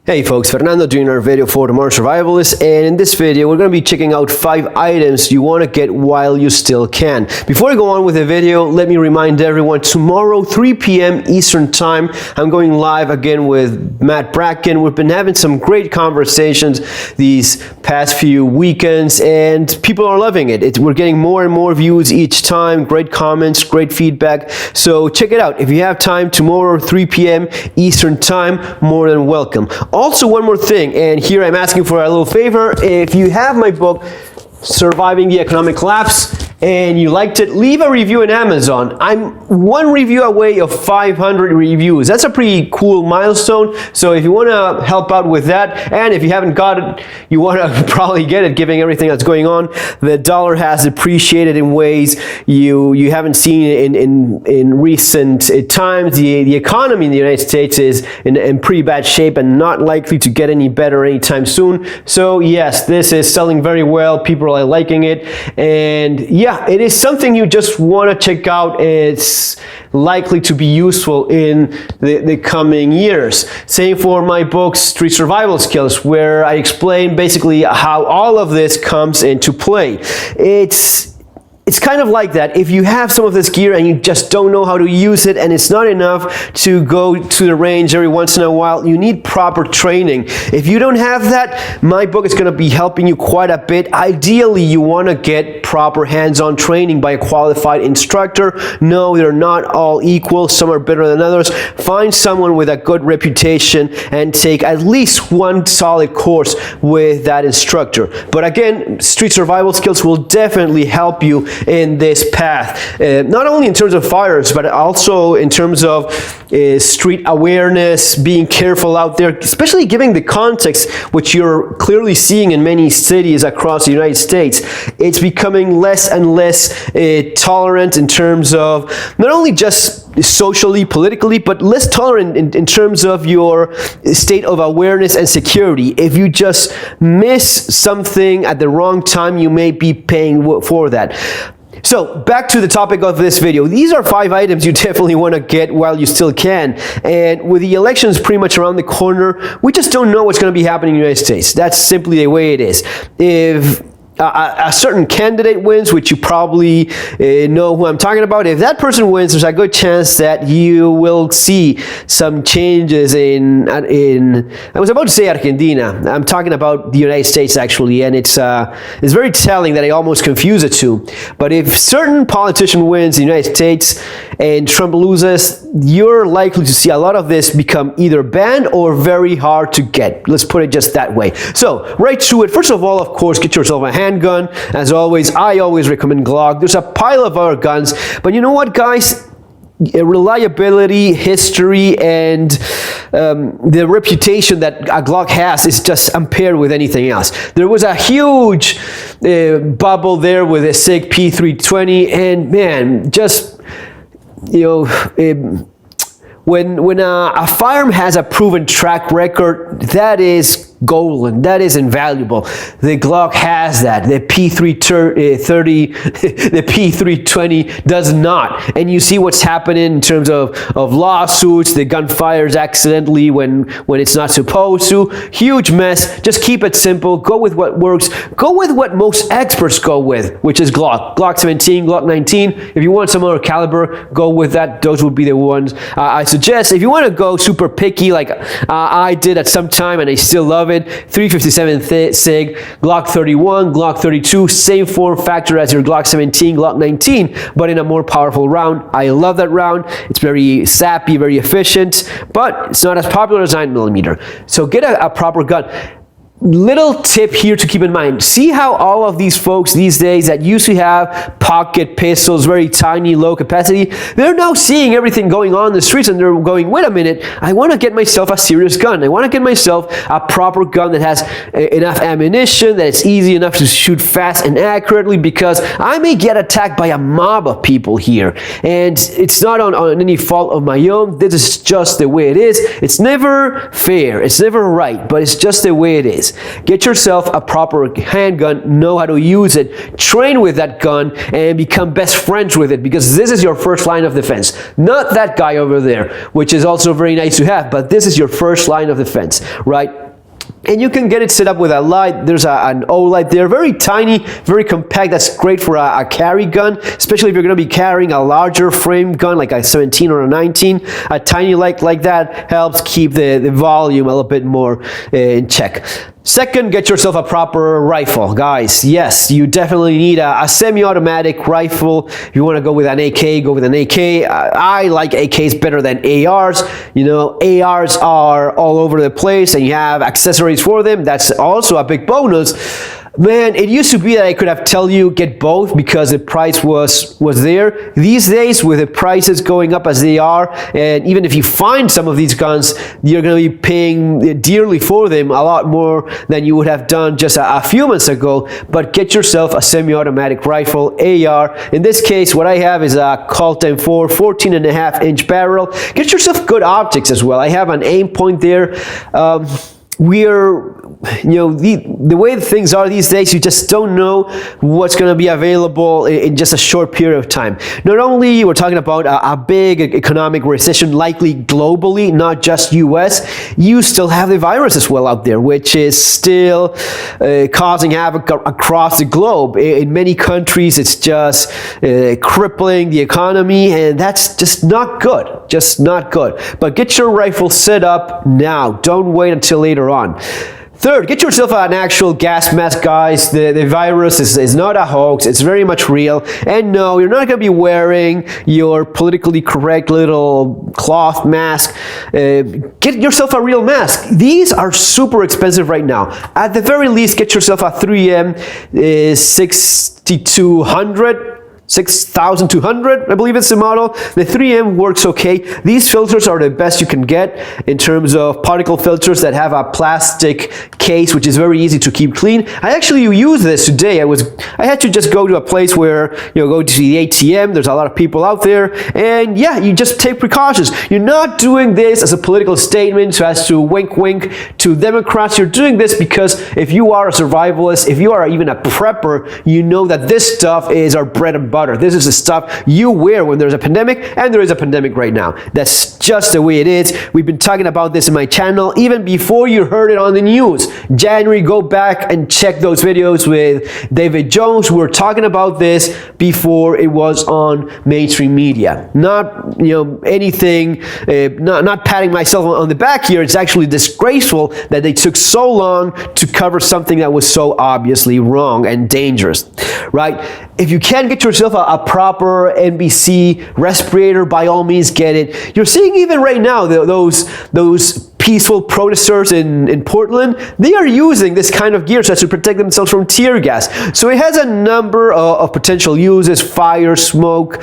Hey folks, Fernando doing our video for the Modern Survivalist, and in this video we're going to be checking out 5 items you want to get while you still can. Before I go on with the video, let me remind everyone, tomorrow 3 p.m. Eastern Time, I'm going live again with Matt Bracken. We've been having some great conversations these past few weekends and people are loving it. We're getting more and more views each time, great comments, great feedback, so check it out. If you have time, tomorrow 3 p.m. Eastern Time, more than welcome. Also, one more thing, and here I'm asking for a little favor. If you have my book, Surviving the Economic Collapse, and you liked it, leave a review on Amazon. I'm 1 review away of 500 reviews. That's a pretty cool milestone. So if you want to help out with that, and if you haven't got it, you want to probably get it, given everything that's going on. The dollar has appreciated in ways you haven't seen in recent times. The economy in the United States is in pretty bad shape and not likely to get any better anytime soon. So yes, this is selling very well. People are liking it, and yeah, it is something you just want to check out. It's likely to be useful in the coming years. Same for my book, Street Survival Skills, where I explain basically how all of this comes into play. It's kind of like that. If you have some of this gear and you just don't know how to use it, and it's not enough to go to the range every once in a while, you need proper training. If you don't have that, my book is going to be helping you quite a bit. Ideally, you want to get proper hands-on training by a qualified instructor. No, they're not all equal. Some are better than others. Find someone with a good reputation and take at least 1 solid course with that instructor. But again, Street Survival Skills will definitely help you in this path, not only in terms of fires, but also in terms of street awareness, being careful out there, especially given the context which you're clearly seeing in many cities across the United States. It's becoming less and less tolerant in terms of not only just socially, politically, but less tolerant in terms of your state of awareness and security. If you just miss something at the wrong time, you may be paying for that. So back to the topic of this video. These are 5 items you definitely want to get while you still can. And with the elections pretty much around the corner, we just don't know what's going to be happening in the United States. That's simply the way it is. If a certain candidate wins, which you probably know who I'm talking about, if that person wins, there's a good chance that you will see some changes in I was about to say Argentina. I'm talking about the United States actually, and it's very telling that I almost confuse the two. But if certain politician wins in the United States and Trump loses, you're likely to see a lot of this become either banned or very hard to get. Let's put it just that way. So right to it. First of all, of course, get yourself a handgun. As always, I always recommend Glock. There's a pile of other guns, but you know what, guys? Reliability, history, and the reputation that a Glock has is just unpaired with anything else. There was a huge bubble there with a SIG P320, and man, just, you know, when a firearm has a proven track record, that is golden, that is invaluable. The Glock has that. The P330, the P320 does not. And you see what's happening in terms of lawsuits. The gun fires accidentally when it's not supposed to. Huge mess. Just keep it simple. Go with what works. Go with what most experts go with, which is Glock. Glock 17, Glock 19. If you want some other caliber, go with that. Those would be the ones I suggest. If you want to go super picky, like I did at some time, and I still love it, 357 SIG, Glock 31, Glock 32, same form factor as your Glock 17, Glock 19, but in a more powerful round. I love that round. It's very sappy, very efficient, but it's not as popular as 9mm. So get a proper gun. Little tip here to keep in mind. See how all of these folks these days that used to have pocket pistols, very tiny, low capacity, they're now seeing everything going on in the streets and they're going, wait a minute, I want to get myself a serious gun. I want to get myself a proper gun that has enough ammunition, that it's easy enough to shoot fast and accurately, because I may get attacked by a mob of people here. And it's not on any fault of my own. This is just the way it is. It's never fair. It's never right, but it's just the way it is. this. Get yourself a proper handgun, know how to use it, train with that gun, and become best friends with it, because this is your first line of defense. Not that guy over there, which is also very nice to have, but this is your first line of defense, right? And you can get it set up with a light. There's an O light there, very tiny, very compact. That's great for a carry gun, especially if you're going to be carrying a larger frame gun like a 17 or a 19. A tiny light like that helps keep the volume a little bit more in check. Second, get yourself a proper rifle. Guys, yes, you definitely need a semi-automatic rifle. If you want to go with an AK, go with an AK. I like AKs better than ARs. You know, ARs are all over the place and you have accessories for them. That's also a big bonus. Man, it used to be that I could have tell you get both because the price was there. These days, with the prices going up as they are, and even if you find some of these guns, you're going to be paying dearly for them, a lot more than you would have done just a few months ago. But get yourself a semi-automatic rifle, AR. In this case, what I have is a Colt M4 14.5-inch barrel. Get yourself good optics as well. I have an aim point there. The way things are these days, you just don't know what's going to be available in just a short period of time. Not only we're talking about a big economic recession, likely globally, not just US, you still have the virus as well out there, which is still causing havoc across the globe. In many countries, it's just crippling the economy, and that's just not good. Just not good. But get your rifle set up now. Don't wait until later on. Third, get yourself an actual gas mask, guys. The virus is not a hoax. It's very much real. And no, you're not going to be wearing your politically correct little cloth mask. Get yourself a real mask. These are super expensive right now. At the very least, get yourself a 3M 6200, I believe it's the model. The 3M works okay. These filters are the best you can get in terms of particle filters that have a plastic case, which is very easy to keep clean. I actually use this today. I had to just go to a place where, go to the ATM. There's a lot of people out there, and yeah, you just take precautions. You're not doing this as a political statement, so as to wink wink to Democrats. You're doing this because if you are a survivalist, if you are even a prepper, you know that this stuff is our bread and butter. This is the stuff you wear when there's a pandemic, and there is a pandemic right now. That's just the way it is. We've been talking about this in my channel even before you heard it on the news. January, go back and check those videos with David Jones. We were talking about this before it was on mainstream media. Not anything, not patting myself on the back here. It's actually disgraceful that they took so long to cover something that was so obviously wrong and dangerous, right? If you can get yourself a proper NBC respirator, by all means get it. You're seeing even right now those peaceful protesters in Portland, they are using this kind of gear so as to protect themselves from tear gas. So it has a number of potential uses: fire, smoke,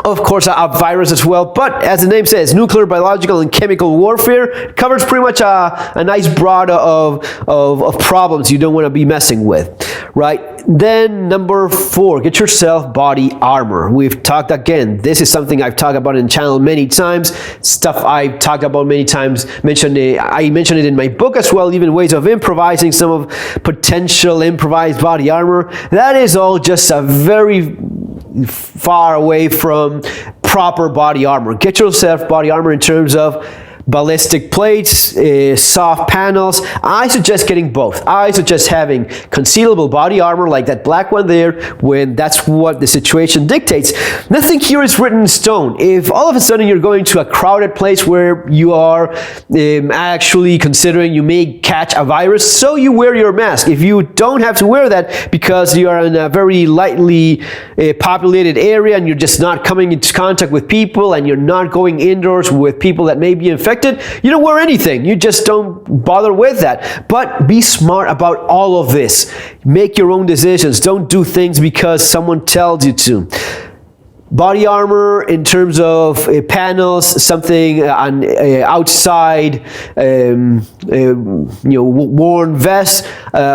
of course, a virus as well, but as the name says, nuclear, biological, and chemical warfare. It covers pretty much a nice broad of problems you don't want to be messing with, right? Then number 4, get yourself body armor. We've talked again. This is something I've talked about in the channel many times. Stuff I've talked about many times. I mentioned it in my book as well. Even ways of improvising some of potential improvised body armor. That is all just a very far away from proper body armor. Get yourself body armor in terms of ballistic plates, soft panels. I suggest getting both. I suggest having concealable body armor like that black one there when that's what the situation dictates. Nothing here is written in stone. If all of a sudden you're going to a crowded place where you are actually considering you may catch a virus, so you wear your mask. If you don't have to wear that because you are in a very lightly populated area and you're just not coming into contact with people and you're not going indoors with people that may be infected, you don't wear anything. You just don't bother with that. But be smart about all of this. Make your own decisions. Don't do things because someone tells you to. body armor in terms of panels, something on outside, worn vest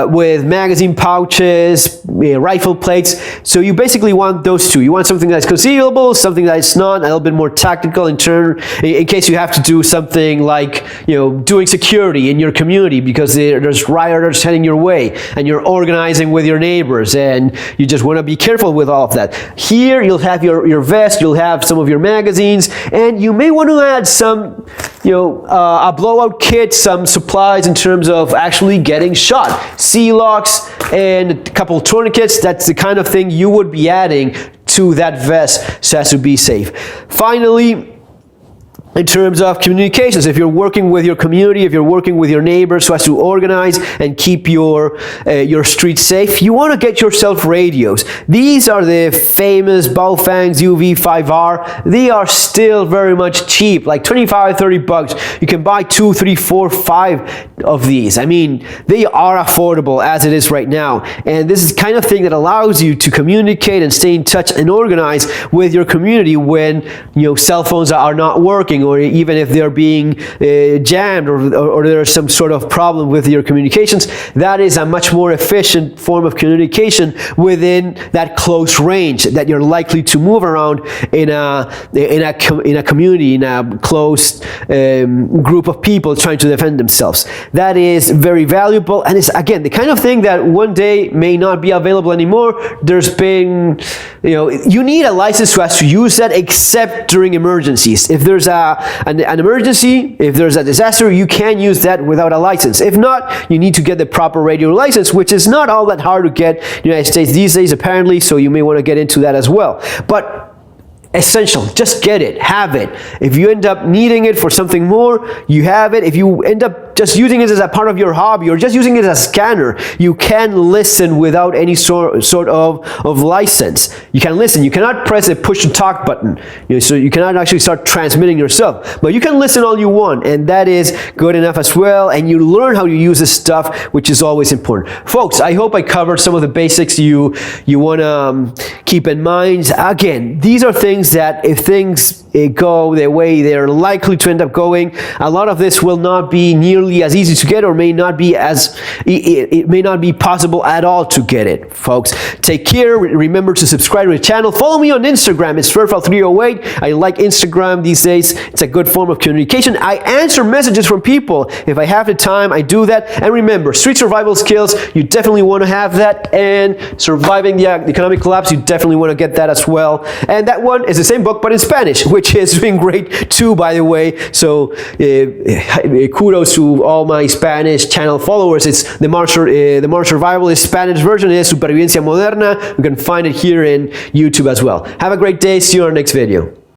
with magazine pouches, rifle plates. So you basically want those two. You want something that's concealable, something that's not, a little bit more tactical in case you have to do something like doing security in your community because there's rioters heading your way and you're organizing with your neighbors and you just want to be careful with all of that. Here you'll have your vest, you'll have some of your magazines, and you may want to add some, a blowout kit, some supplies in terms of actually getting shot, C-locks, and a couple tourniquets. That's the kind of thing you would be adding to that vest so as to be safe. Finally, in terms of communications, if you're working with your community, if you're working with your neighbors so as to organize and keep your streets safe, you want to get yourself radios. These are the famous Baofeng's UV5R. They are still very much cheap, like 25, 30 bucks. You can buy 2, 3, 4, 5 of these. I mean, they are affordable as it is right now. And this is the kind of thing that allows you to communicate and stay in touch and organize with your community when cell phones are not working, or even if they're being jammed, or there's some sort of problem with your communications. That is a much more efficient form of communication within that close range that you're likely to move around in a community, in a close group of people trying to defend themselves. That is very valuable, and it's again the kind of thing that one day may not be available anymore. There's been, you need a license to use that except during emergencies. If there's an emergency, if there's a disaster, you can use that without a license. If not, you need to get the proper radio license, which is not all that hard to get in the United States these days apparently, so you may want to get into that as well. But essential, just get it, have it. If you end up needing it for something more, you have it. If you end up just using it as a part of your hobby or just using it as a scanner, you can listen without any sort of license. You can listen. You cannot press a push to talk button, so you cannot actually start transmitting yourself, but you can listen all you want, and that is good enough as well, and you learn how to use this stuff, which is always important. Folks, I hope I covered some of the basics you want to keep in mind. Again, these are things that if things go the way they're likely to end up going, a lot of this will not be nearly as easy to get, or may not be it may not be possible at all to get it. Folks, take care. Remember to subscribe to the channel. Follow me on Instagram. It's Ferfal308. I like Instagram these days. It's a good form of communication. I answer messages from people. If I have the time, I do that. And remember, street survival skills, you definitely want to have that, and surviving the economic collapse, you definitely want to get that as well. And that one is the same book, but in Spanish, which is doing great too, by the way. So kudos to all my Spanish channel followers. It's the Modern Survivalist Spanish version is Supervivencia Moderna. You can find it here in YouTube as well. Have a great day. See you on our next video.